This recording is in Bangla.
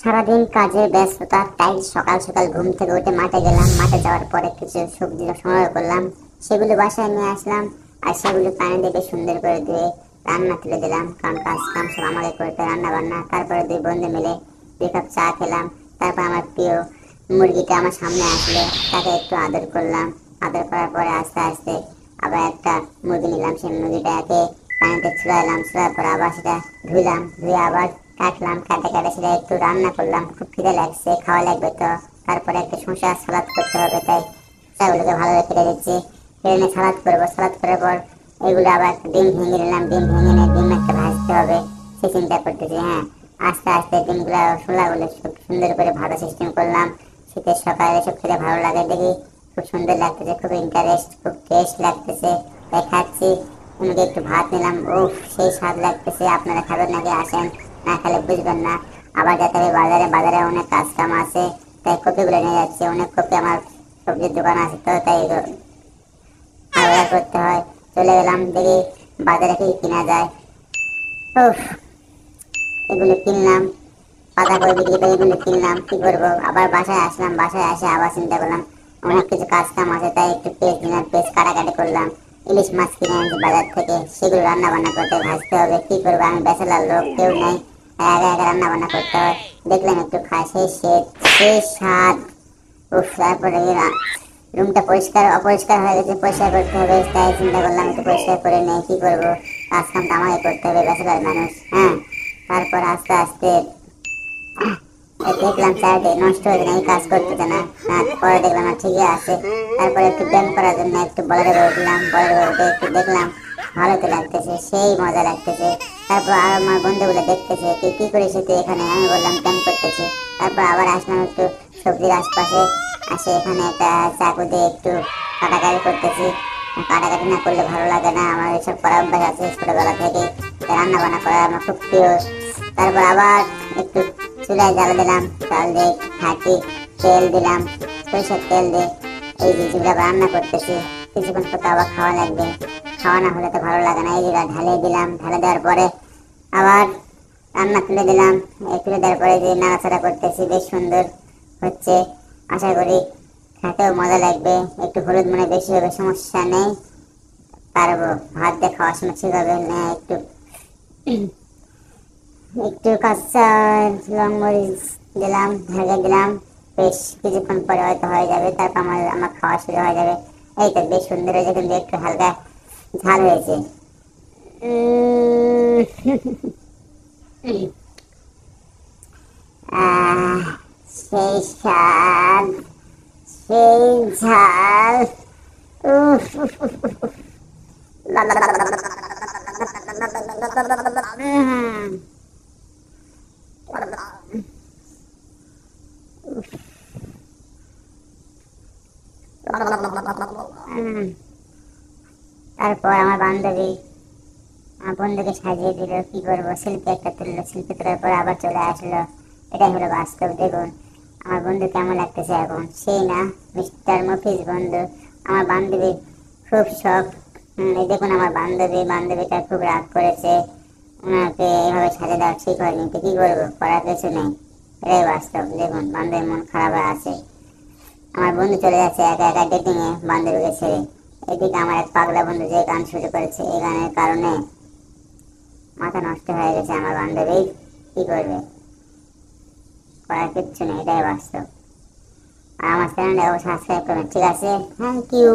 সারাদিন কাজের ব্যস্ততা, তাই সকাল সকাল ঘুম থেকে উঠে মাঠে গেলাম। মাঠে যাওয়ার পরে কিছু সবজি সংগ্রহ করলাম, সেগুলো বাসায় নিয়ে আসলাম। আর সেগুলো পানি দিয়ে বেশ সুন্দর করে ধুয়ে রান্না তুলে দিলাম, কারণ কাজ কাম সব আমাকে করতে, রান্না বান্না। তারপরে দুই বন্ধু মিলে 2 কাপ চা খেলাম। তারপর আমার প্রিয় মুরগিটা আমার সামনে আসলে তাকে একটু আদর করলাম। আদর করার পরে আস্তে আস্তে আবার একটা মুরগি নিলাম, সেই মুরগিটাকে পানিতে ছুড়াইলাম। ছুড়ার পর আবার সেটা ধুলাম, ধুয়ে আবার কাটলাম। কাটে কাটে সেটা একটু রান্না করলাম। খুব খিদে লাগছে, খাওয়া লাগবে তো। তারপরে একটা শসা সালাদ করতে হবে, তাই শসাগুলোকে ভালোভাবে কেটে দিচ্ছি। কেটে নিয়ে সালাদ করবো। সালাদ করার পর এগুলো আবার একটা ডিম ভেঙে নিলাম। ডিম ভেঙে নিয়ে ডিম একটা ভাজতে হবে, সে চিন্তা করতেছি। হ্যাঁ, আস্তে আস্তে ডিমগুলো শোলাগুলো খুব সুন্দর করে ভাজা সিস্টেম করলাম। শীতের সকালে এসব খেতে ভালো লাগে দেখি, খুব সুন্দর লাগতেছে, খুব ইন্টারেস্ট, খুব টেস্ট লাগতেছে, তাই খাচ্ছি। এমনি একটু ভাত নিলাম, উফ সেই স্বাদ লাগতেছে। আপনারা খাবেন নাকি? আসেন, না খেলে বুঝবেন না। আবার যেতে হবে বাজারে, বাজারে অনেক কাজ কাম আছে, তাই কপিগুলো নিয়ে যাচ্ছি। অনেক কপি আমার সবজির দোকান আছে তো, তাই আলাদা করতে হয়। চলে গেলাম, দেখি বাজারে কি কিনা যায়। উফ, এগুলো কিনলাম। বাঁধাকপি বিক্রি করে এগুলো কিনলাম। কি করবো, আবার বাসায় আসলাম। বাসায় এসে আবার চিন্তা করলাম অনেক কিছু কাজ কাম আছে, তাই একটু পেঁয়াজ দিলাম, পেঁয়াজ কাটাকাটি করলাম। ইলিশ মাছ কিনে আনছি বাজার থেকে, সেগুলো রান্না বান্না করতে ভাজতে হবে। কি করবো, আমি বেচালার লোক, কেউ নেই, একা একা রান্না বান্না করতে হয়। দেখলাম একটু খাই, সেই স্বাদ, সেই স্বাদ। উফ, তারপরে রুমটা পরিষ্কার অপরিষ্কার হয়ে গেছে, পরিষ্কার করতে হবে। তাই চিন্তা করলাম একটু পরিষ্কার করে নেই। কি করবো, কাজ কামটা আমাকে করতে হবে, বেচালার মানুষ। হ্যাঁ, তারপর আস্তে আস্তে দেখলাম চারটে নষ্ট হয়ে যায়, কাজ করতেছে না। পরে দেখলাম না, ঠিকই আছে। তারপরে একটু ব্যায়াম করার জন্য একটু বলের ঘরে উঠলাম। বলের ঘরে উঠে একটু দেখলাম, ভালো তো লাগতেছে, সেই মজা লাগতেছে। তারপর আর আমার বন্ধুগুলো দেখতেছে, তুই কি করিস তুই এখানে? আমি বললাম ব্যায়াম করতেছি। তারপর আবার আসলাম একটু সবজির আশপাশে। আসে এখানে একটা চাকু দিয়ে একটু কাটাকাটি করতেছি। কাটাকাটি না করলে ভালো লাগে না, আমার এসব করা অভ্যাস আছে ছোটবেলা থেকে। রান্না বান্না করা আমার খুব প্রিয়। তারপর আবার একটু চুলায় জ্বালা দিলাম, চাল দিয়ে ঘাটি তেল দিলাম, সরিষার তেল দিয়ে এই যে যেগুলো রান্না করতেছি। কিছুক্ষণ পর আবার খাওয়া লাগবে, খাওয়া না হলে তো ভালো লাগে না। এই যেটা ঢালিয়ে দিলাম, ঢালে দেওয়ার পরে আবার রান্না তুলে দিলাম। তুলে দেওয়ার পরে যে নাড়াচাড়া করতেছি, বেশ সুন্দর হচ্ছে। আশা করি খেতেও মজা লাগবে। একটু হলুদ মনে বেশি হবে, সমস্যা নেই, পারবো। ভাত দিয়ে খাওয়ার সময় ঠিক হবে না। একটু একটু কাঁচা লং মরিচ দিলাম, ঢেকে দিলাম। বেশ কিছুক্ষণ পরে হয়তো হয়ে যাবে, তারপর আমার খাওয়া শুরু হয়ে যাবে। এই তো বেশ সুন্দর হয়েছে, কিন্তু একটু হালকা ঝাল হয়েছে। সেই স্বাদ, সেই ঝাল, উফ, তারপর আমার বান্ধবী আমার বন্ধুকে সাজিয়ে দিল। কি করবো, সেলফি একটা তুললো, সেলফি তোলার পর আবার চলে আসলো। এটাই হলো বাস্তব। দেখুন আমার বন্ধু কেমন লাগতেছে এখন, সেই না মিস্টার মফিজ বন্ধু। আমার বান্ধবীর খুব শখ। এই দেখুন আমার বান্ধবীটা খুব রাগ করেছে। ওনাকে এইভাবে সাজিয়ে দেওয়া ঠিক হয়নি, তো কি করবো, করার কিছু নেই। এটাই বাস্তব। দেখুন বান্ধবীর মন খারাপ হয়ে আছে। আমার বন্ধু চলে যাচ্ছে একা একা ডেটিং এ, বান্ধবীকে ছেড়ে। এদিকে আমার এক পাগলা বন্ধু যে গান শুরু করেছে, এই গানের কারণে মাথা নষ্ট হয়ে গেছে আমার বান্ধবী। কি করবে, করার কিচ্ছু নেই, এটাই বাস্তব। আর আমার চ্যানেলটা সাবস্ক্রাইব করবেন, ঠিক আছে? Thank you.